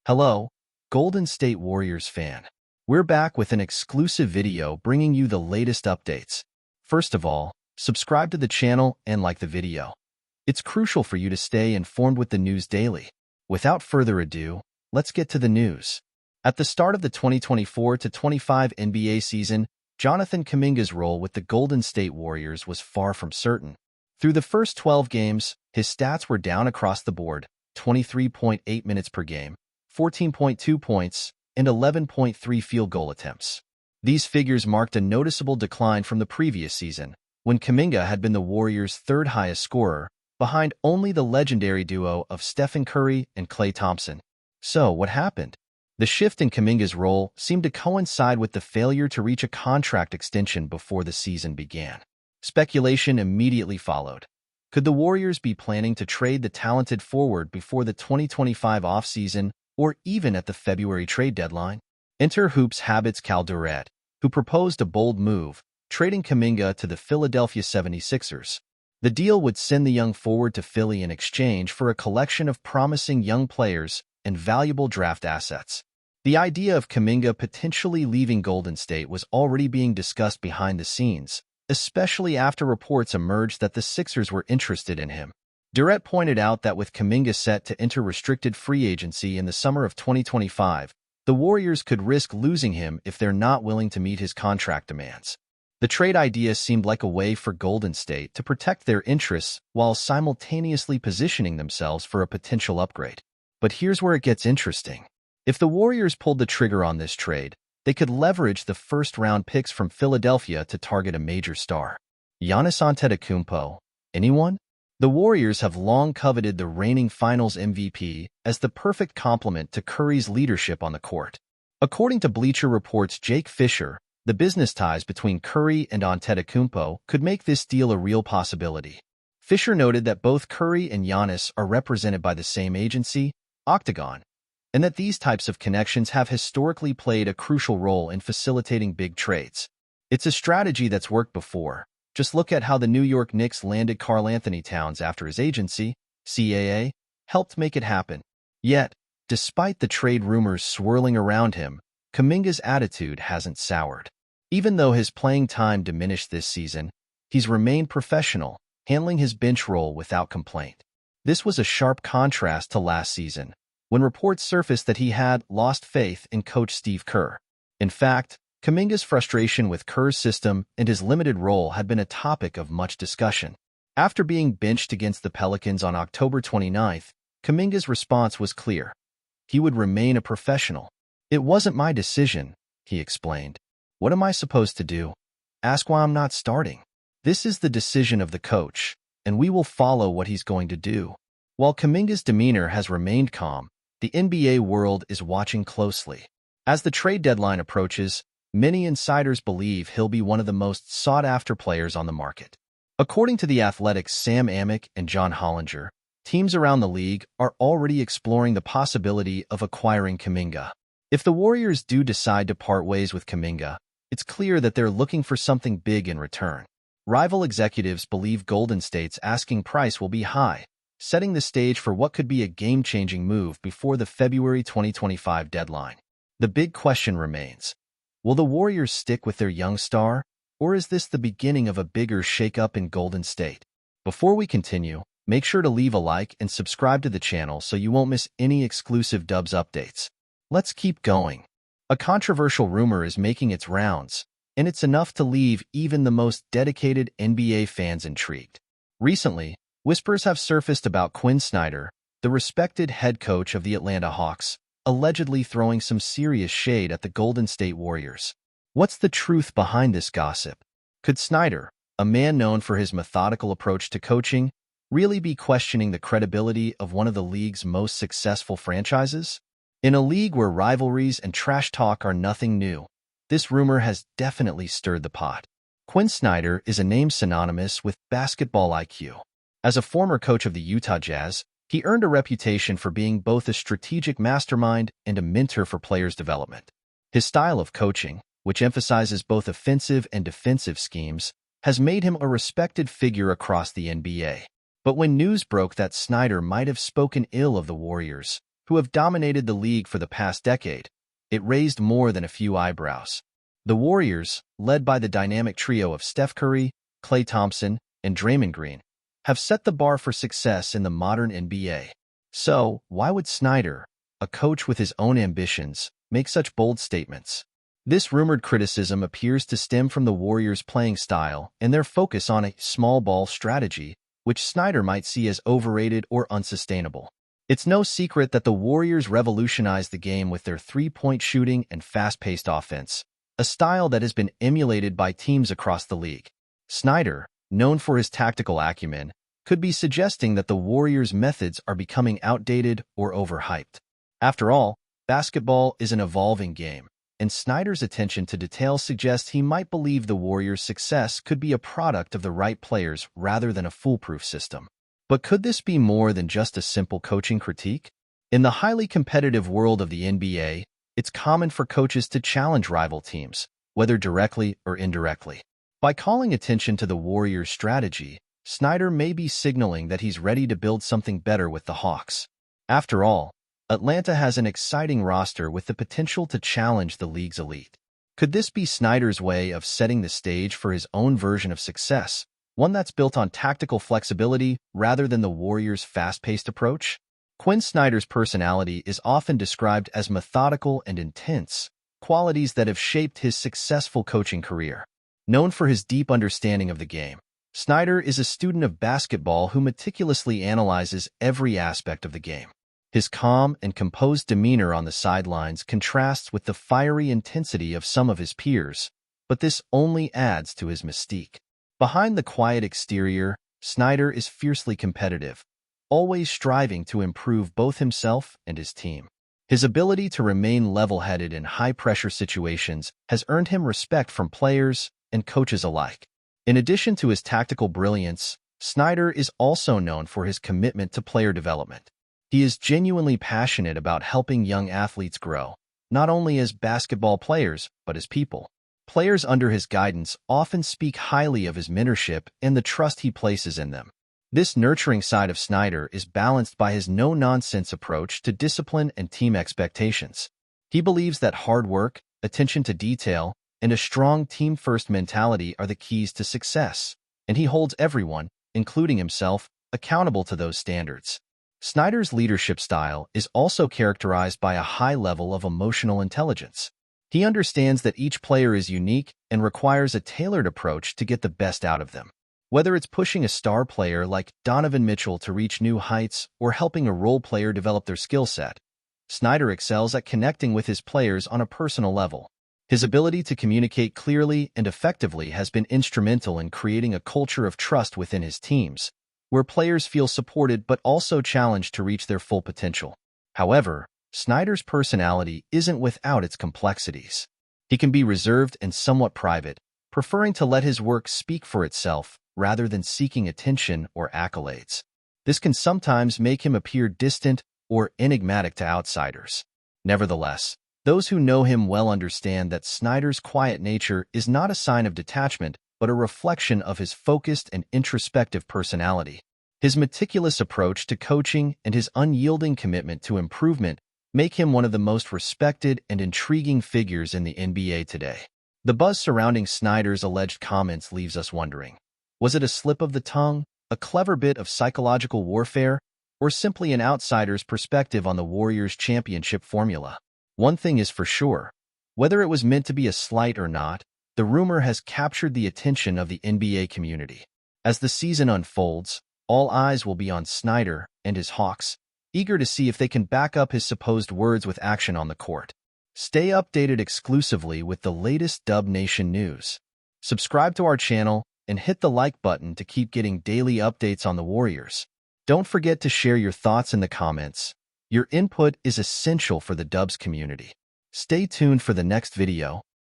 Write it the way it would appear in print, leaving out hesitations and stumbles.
Hello, Golden State Warriors fan. We're back with an exclusive video bringing you the latest updates. First of all, subscribe to the channel and like the video. It's crucial for you to stay informed with the news daily. Without further ado, let's get to the news. At the start of the 2024-25 NBA season, Jonathan Kuminga's role with the Golden State Warriors was far from certain. Through the first 12 games, his stats were down across the board: 23.8 minutes per game, 14.2 points, and 11.3 field goal attempts. These figures marked a noticeable decline from the previous season, when Kuminga had been the Warriors' third highest scorer, behind only the legendary duo of Stephen Curry and Klay Thompson. So, what happened? The shift in Kuminga's role seemed to coincide with the failure to reach a contract extension before the season began. Speculation immediately followed. Could the Warriors be planning to trade the talented forward before the 2025 offseason or even at the February trade deadline? Enter Hoops Habits Calduret, who proposed a bold move, trading Kuminga to the Philadelphia 76ers. The deal would send the young forward to Philly in exchange for a collection of promising young players and valuable draft assets. The idea of Kuminga potentially leaving Golden State was already being discussed behind the scenes, especially after reports emerged that the Sixers were interested in him. Durrett pointed out that with Kuminga set to enter restricted free agency in the summer of 2025, the Warriors could risk losing him if they're not willing to meet his contract demands. The trade idea seemed like a way for Golden State to protect their interests while simultaneously positioning themselves for a potential upgrade. But here's where it gets interesting. If the Warriors pulled the trigger on this trade, they could leverage the first-round picks from Philadelphia to target a major star. Giannis Antetokounmpo, anyone? The Warriors have long coveted the reigning Finals MVP as the perfect complement to Curry's leadership on the court. According to Bleacher Report's Jake Fisher, the business ties between Curry and Antetokounmpo could make this deal a real possibility. Fisher noted that both Curry and Giannis are represented by the same agency, Octagon, and that these types of connections have historically played a crucial role in facilitating big trades. It's a strategy that's worked before. Just look at how the New York Knicks landed Karl-Anthony Towns after his agency, CAA, helped make it happen. Yet, despite the trade rumors swirling around him, Kuminga's attitude hasn't soured. Even though his playing time diminished this season, he's remained professional, handling his bench role without complaint. This was a sharp contrast to last season, when reports surfaced that he had lost faith in coach Steve Kerr. In fact, Kuminga's frustration with Kerr's system and his limited role had been a topic of much discussion. After being benched against the Pelicans on October 29th, Kuminga's response was clear. He would remain a professional. "It wasn't my decision," he explained. "What am I supposed to do? Ask why I'm not starting. This is the decision of the coach, and we will follow what he's going to do." While Kuminga's demeanor has remained calm, the NBA world is watching closely. As the trade deadline approaches, many insiders believe he'll be one of the most sought-after players on the market. According to The Athletic's Sam Amick and John Hollinger, teams around the league are already exploring the possibility of acquiring Kuminga. If the Warriors do decide to part ways with Kuminga, it's clear that they're looking for something big in return. Rival executives believe Golden State's asking price will be high, setting the stage for what could be a game-changing move before the February 2025 deadline. The big question remains: will the Warriors stick with their young star, or is this the beginning of a bigger shakeup in Golden State? Before we continue, make sure to leave a like and subscribe to the channel so you won't miss any exclusive Dubs updates. Let's keep going. A controversial rumor is making its rounds, and it's enough to leave even the most dedicated NBA fans intrigued. Recently, whispers have surfaced about Quinn Snyder, the respected head coach of the Atlanta Hawks, allegedly throwing some serious shade at the Golden State Warriors. What's the truth behind this gossip? Could Snyder, a man known for his methodical approach to coaching, really be questioning the credibility of one of the league's most successful franchises? In a league where rivalries and trash talk are nothing new, this rumor has definitely stirred the pot. Quinn Snyder is a name synonymous with basketball IQ. As a former coach of the Utah Jazz, he earned a reputation for being both a strategic mastermind and a mentor for players' development. His style of coaching, which emphasizes both offensive and defensive schemes, has made him a respected figure across the NBA. But when news broke that Snyder might have spoken ill of the Warriors, who have dominated the league for the past decade, it raised more than a few eyebrows. The Warriors, led by the dynamic trio of Steph Curry, Klay Thompson, and Draymond Green, have set the bar for success in the modern NBA. So, why would Snyder, a coach with his own ambitions, make such bold statements? This rumored criticism appears to stem from the Warriors' playing style and their focus on a small ball strategy, which Snyder might see as overrated or unsustainable. It's no secret that the Warriors revolutionized the game with their three-point shooting and fast-paced offense, a style that has been emulated by teams across the league. Snyder, known for his tactical acumen, could be suggesting that the Warriors' methods are becoming outdated or overhyped. After all, basketball is an evolving game, and Snyder's attention to detail suggests he might believe the Warriors' success could be a product of the right players rather than a foolproof system. But could this be more than just a simple coaching critique? In the highly competitive world of the NBA, it's common for coaches to challenge rival teams, whether directly or indirectly. By calling attention to the Warriors' strategy, Snyder may be signaling that he's ready to build something better with the Hawks. After all, Atlanta has an exciting roster with the potential to challenge the league's elite. Could this be Snyder's way of setting the stage for his own version of success, one that's built on tactical flexibility rather than the Warriors' fast-paced approach? Quinn Snyder's personality is often described as methodical and intense, qualities that have shaped his successful coaching career. Known for his deep understanding of the game, Snyder is a student of basketball who meticulously analyzes every aspect of the game. His calm and composed demeanor on the sidelines contrasts with the fiery intensity of some of his peers, but this only adds to his mystique. Behind the quiet exterior, Snyder is fiercely competitive, always striving to improve both himself and his team. His ability to remain level-headed in high-pressure situations has earned him respect from players and coaches alike. In addition to his tactical brilliance, Snyder is also known for his commitment to player development. He is genuinely passionate about helping young athletes grow, not only as basketball players, but as people. Players under his guidance often speak highly of his mentorship and the trust he places in them. This nurturing side of Snyder is balanced by his no-nonsense approach to discipline and team expectations. He believes that hard work, attention to detail, and a strong team-first mentality are the keys to success, and he holds everyone, including himself, accountable to those standards. Snyder's leadership style is also characterized by a high level of emotional intelligence. He understands that each player is unique and requires a tailored approach to get the best out of them. Whether it's pushing a star player like Donovan Mitchell to reach new heights or helping a role player develop their skill set, Snyder excels at connecting with his players on a personal level. His ability to communicate clearly and effectively has been instrumental in creating a culture of trust within his teams, where players feel supported but also challenged to reach their full potential. However, Snyder's personality isn't without its complexities. He can be reserved and somewhat private, preferring to let his work speak for itself rather than seeking attention or accolades. This can sometimes make him appear distant or enigmatic to outsiders. Nevertheless, those who know him well understand that Snyder's quiet nature is not a sign of detachment, but a reflection of his focused and introspective personality. His meticulous approach to coaching and his unyielding commitment to improvement make him one of the most respected and intriguing figures in the NBA today. The buzz surrounding Snyder's alleged comments leaves us wondering, was it a slip of the tongue, a clever bit of psychological warfare, or simply an outsider's perspective on the Warriors' championship formula? One thing is for sure, whether it was meant to be a slight or not, the rumor has captured the attention of the NBA community. As the season unfolds, all eyes will be on Snyder and his Hawks, eager to see if they can back up his supposed words with action on the court. Stay updated exclusively with the latest Dub Nation news. Subscribe to our channel and hit the like button to keep getting daily updates on the Warriors. Don't forget to share your thoughts in the comments. Your input is essential for the Dubs community. Stay tuned for the next video,